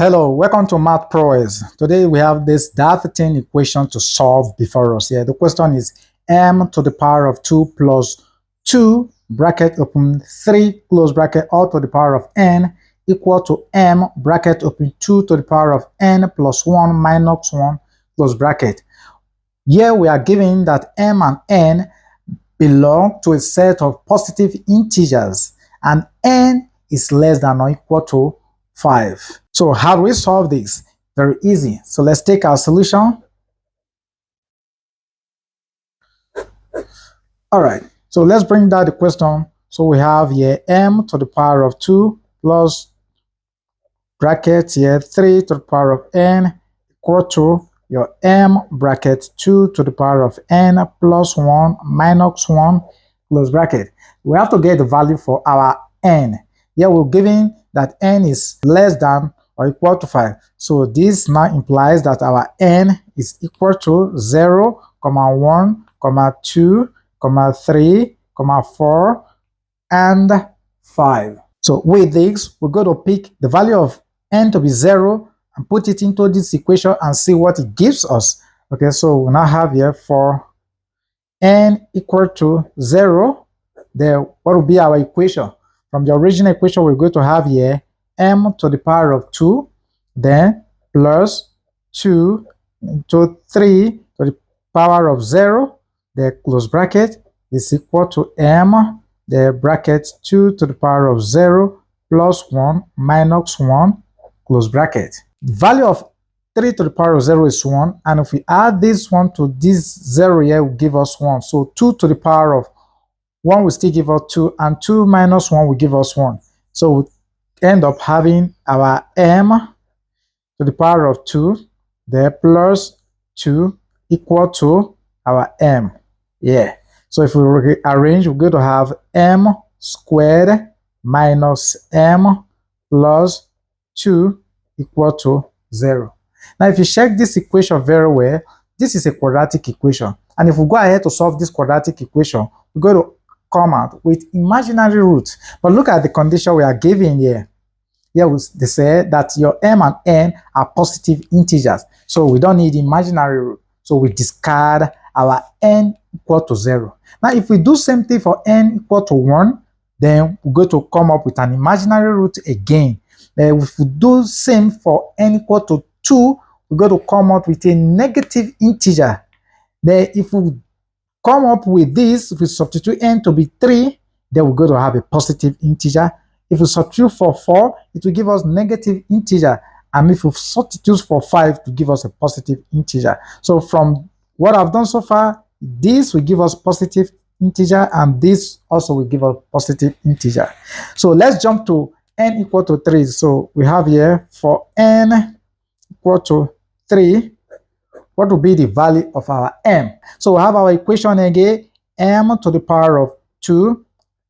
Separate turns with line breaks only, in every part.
Hello, welcome to Math Prowess. Today we have this Diophantine equation to solve before us here. The question is m to the power of 2 plus 2 bracket open 3 close bracket all to the power of n equal to m bracket open 2 to the power of n plus 1 minus 1 close bracket. Here we are given that m and n belong to a set of positive integers and n is less than or equal to 5. So how do we solve this? Very easy. So let's take our solution. All right. So let's bring down the question. So we have here m to the power of 2 plus bracket here 3 to the power of n equal to your m bracket 2 to the power of n plus 1 minus 1 close bracket. We have to get the value for our n. Here we're given that n is less than or equal to 5. So this now implies that our n is equal to 0, 1, 2, 3, 4, and 5. So with this, we're going to pick the value of n to be 0 and put it into this equation and see what it gives us. Okay, so we now have here for n equal to 0, then what will be our equation? From the original equation, we're going to have here m to the power of 2, then plus 2 into 3 to the power of 0, the close bracket is equal to m, the bracket 2 to the power of 0 plus 1 minus 1 close bracket. The value of 3 to the power of 0 is 1, and if we add this 1 to this 0 here, will give us 1. So 2 to the power of 1 will still give us 2, and 2 minus 1 will give us 1. So we end up having our m to the power of 2, there plus 2 equal to our m. Yeah. So if we rearrange, we're going to have m squared minus m plus 2 equal to 0. Now, if you check this equation very well, this is a quadratic equation. And if we go ahead to solve this quadratic equation, we're going to come out with imaginary roots. But look at the condition we are given here. Here they say that your m and n are positive integers. So we don't need imaginary root. So we discard our n equal to 0. Now, if we do same thing for n equal to 1, then we're going to come up with an imaginary root again. Then if we do same for n equal to 2, we're going to come up with a negative integer. Then if we come up with this, if we substitute n to be 3, then we're going to have a positive integer. If we substitute for 4, it will give us negative integer. And if we substitute for 5, to give us a positive integer. So from what I've done so far, this will give us positive integer, and this also will give us positive integer. So let's jump to n equal to 3. So we have here for n equal to 3, what will be the value of our m? So we have our equation again, m to the power of 2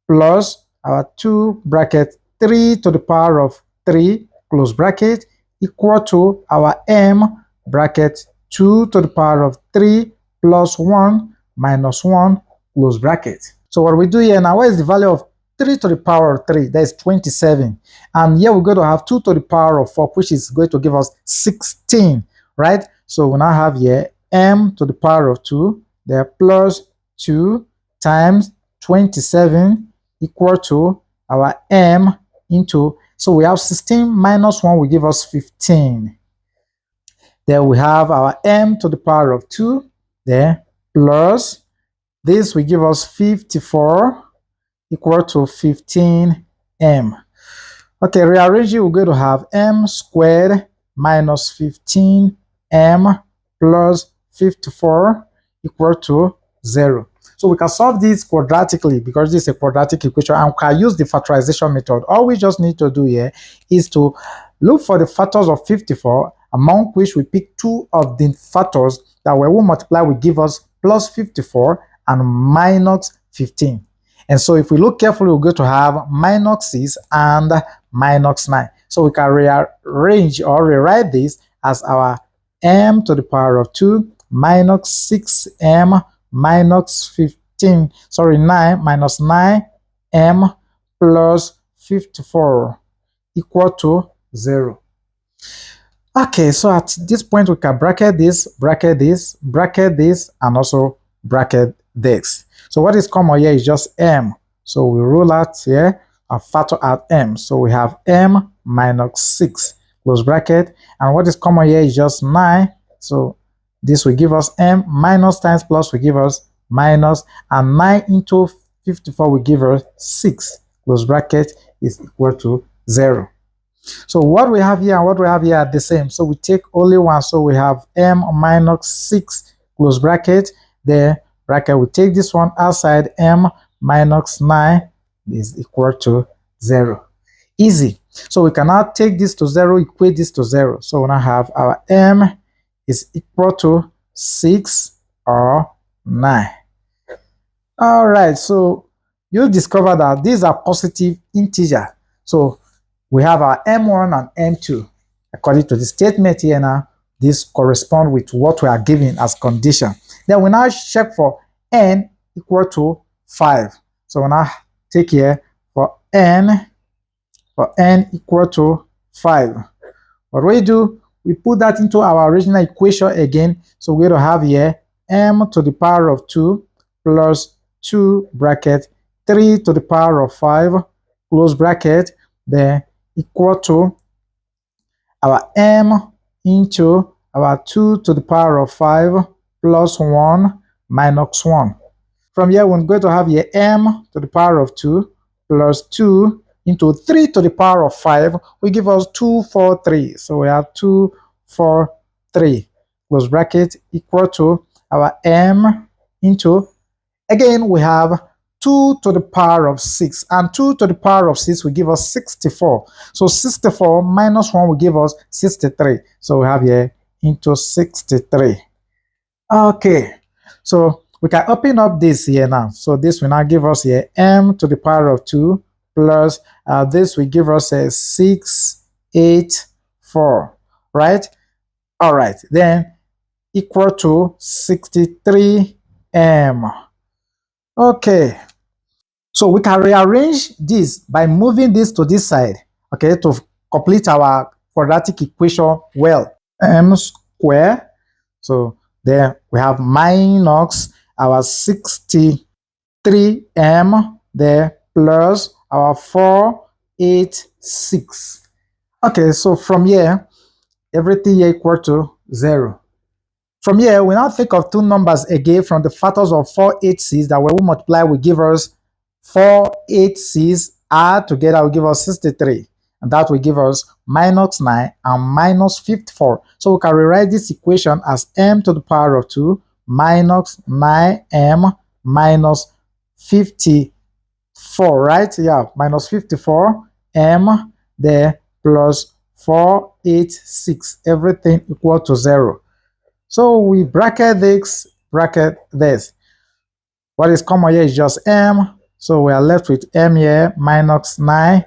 plus our 2 bracket 3 to the power of 3 close bracket equal to our m bracket 2 to the power of 3 plus 1 minus 1 close bracket. So what we do here now, what is the value of 3 to the power of 3? That is 27. And here we're going to have 2 to the power of 4, which is going to give us 16, right? So we now have here m to the power of 2, there plus 2 times 27 equal to our m into, so we have 16 minus 1 will give us 15. Then we have our m to the power of 2, there plus, this will give us 54 equal to 15m. Okay, rearranging, we're going to have m squared minus 15m plus 54 equal to 0. So we can solve this quadratically because this is a quadratic equation, and we can use the factorization method. All we just need to do here is to look for the factors of 54, among which we pick 2 of the factors that we will multiply will give us plus 54 and minus 15. And so if we look carefully, we're going to have minus 6 and minus 9. So we can rearrange or rewrite this as our m to the power of 2 minus 6m minus 9 minus 9m plus 54 equal to 0. Okay, so at this point, we can bracket this, bracket this, bracket this, and also bracket this. So what is common here is just m. So we rule out here and factor out m. So we have m minus 6, close bracket. And what is common here is just 9. So this will give us m minus times plus will give us minus, and 9 into 54 will give us 6, close bracket, is equal to 0. So what we have here and what we have here are the same. So we take only one. So we have m minus 6, close bracket. The bracket, we take this one outside, m minus 9 is equal to 0. Easy. So we can now take this to 0, equate this to 0. So we now have our m is equal to 6 or 9. All right, so you discover that these are positive integers. So we have our m1 and m2. According to the statement here now, this corresponds with what we are given as condition. Then we now check for n equal to 5. So we now take here for n equal to 5. What we do, we put that into our original equation again. So we're going to have here m to the power of 2 plus 2 bracket 3 to the power of 5 close bracket, then equal to our m into our 2 to the power of 5 plus 1 minus 1. From here, we're going to have here m to the power of 2 plus 2 into 3 to the power of 5 will give us 2, 4, 3. So we have 2, 4, 3 close bracket equal to our m into, again, we have 2 to the power of 6, and 2 to the power of 6 will give us 64. So 64 minus 1 will give us 63. So we have here into 63. Okay, so we can open up this here now. So this will now give us here m to the power of 2 plus this will give us a 6, 8, 4, right? All right, then equal to 63m. Okay, so we can rearrange this by moving this to this side, okay, to complete our quadratic equation well. M square, so there we have minus our 63m there plus our 486. Okay, so from here, everything here equal to 0. From here, we now think of two numbers again from the factors of 4, 8, 6 that when we multiply will give us 4, 8, 6 add together will give us 63. And that will give us minus 9 and minus 54. So we can rewrite this equation as m to the power of 2 minus 9m minus 54, right? Yeah, minus 54m there plus 486. Everything equal to 0. So we bracket this, bracket this. What is common here is just m. So we are left with m here minus 9.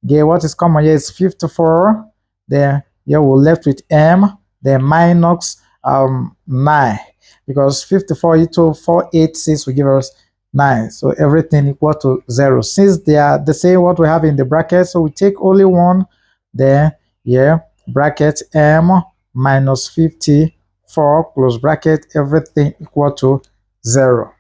Again, what is common here is 54. Then here we're left with m. Then minus 9. Because 54 into 486 will give us 9. So everything equal to 0. Since they are the same what we have in the bracket, so we take only one. Then here, bracket m minus 50. 4 close bracket, everything equal to 0.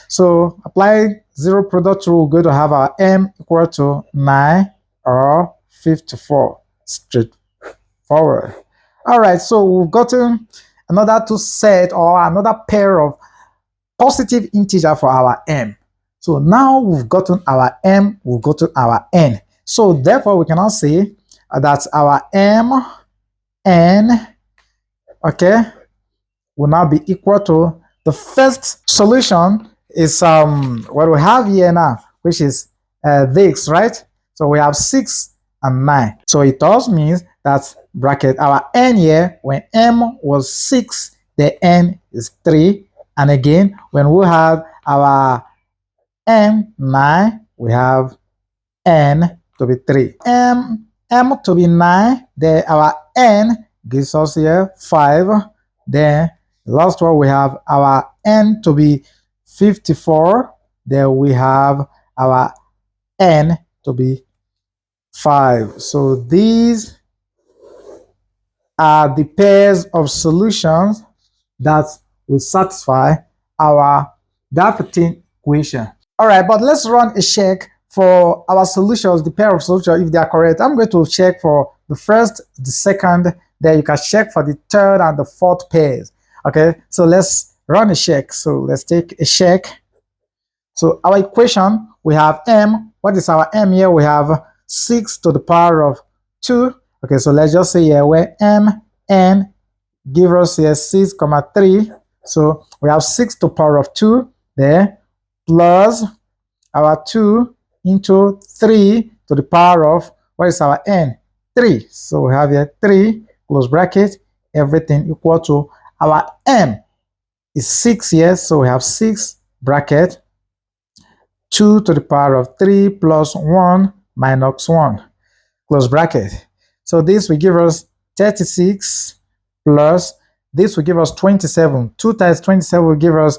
So apply 0 product rule, we're going to have our m equal to 9 or 54. Straightforward. All right, so we've gotten another two set or another pair of positive integer for our m. So now we've gotten our m, we've gotten our n. So therefore we can now say that our m n, okay, will now be equal to the first solution is what we have here now, which is this, right? So we have 6 and 9. So it does mean that bracket our n here, when m was 6, the n is 3. And again, when we have our m 9, we have n to be 3. M to be 9, then our n gives us here 5. Then last one, we have our n to be 54. Then we have our n to be 5. So these are the pairs of solutions that will satisfy our Diophantine equation. All right, but let's run a check for our solutions, the pair of solutions, if they are correct. I'm going to check for the first, the second, then you can check for the third and the fourth pairs. Okay, so let's run a check. So let's take a check. So our equation, we have m. What is our m here? We have 6 to the power of 2. Okay, so let's just say here where n give us here 6, 3. So we have 6 to the power of 2 there, plus our 2 into 3 to the power of, what is our n? 3. So we have here 3, close bracket, everything equal to our m is 6 here. So we have 6 bracket, 2 to the power of 3 plus 1 minus 1, close bracket. So this will give us 36 plus this will give us 27. 2 times 27 will give us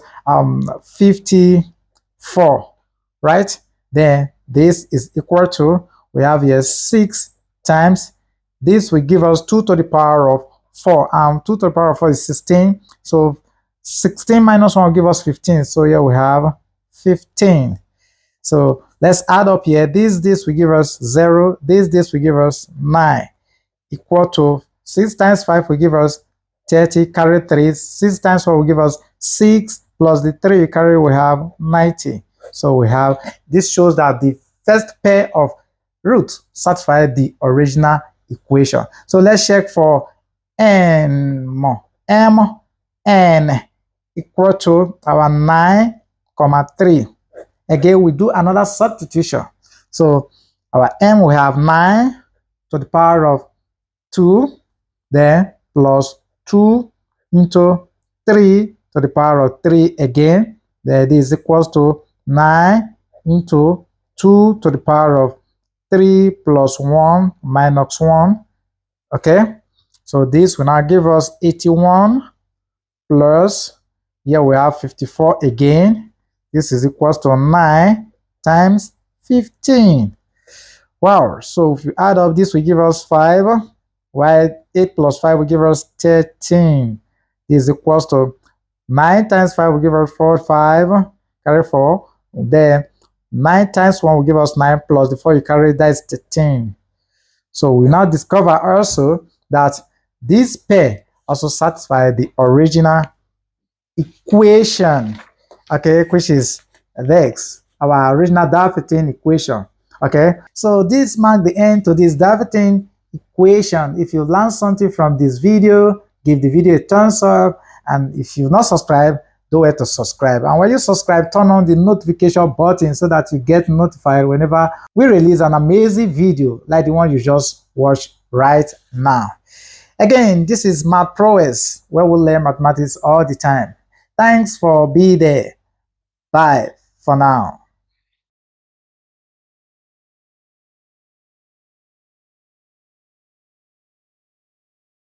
54, right? Then this is equal to, we have here 6 times, this will give us 2 to the power of 4. 2 to the power of 4 is 16. So 16 minus 1 will give us 15. So here we have 15. So let's add up here. This will give us 0. This will give us 9. Equal to 6 times 5 will give us 30, carry 3. 6 times 4 will give us 6, plus the 3 we carry, we have 90. So we have, this shows that the first pair of roots satisfy the original equation. So let's check for n equal to our 9, 3. Again, we do another substitution. So our m, we have 9 to the power of 2, then plus 2 into 3 to the power of 3 again. Then this is equals to 9 into 2 to the power of 3 plus 1 minus 1. Okay, so this will now give us 81 plus, here we have 54 again. This is equals to 9 times 15. Wow, so if you add up, this will give us 5, while 8 plus 5 will give us 13. This is equals to 9 times 5 will give us 4, 5, carry 4. Then 9 times 1 will give us 9, plus the 4 you carry, that is 13. So we now discover also that this pair also satisfy the original equation, okay, which is this, our original Diophantine equation. Okay, so this marks the end to this Diophantine equation. If you learned something from this video, give the video a thumbs up, and if you've not subscribed, don't forget to subscribe. And when you subscribe, turn on the notification button so that you get notified whenever we release an amazing video like the one you just watched right now. Again, this is Math Prowess, where we learn mathematics all the time. Thanks for being there. Bye for now.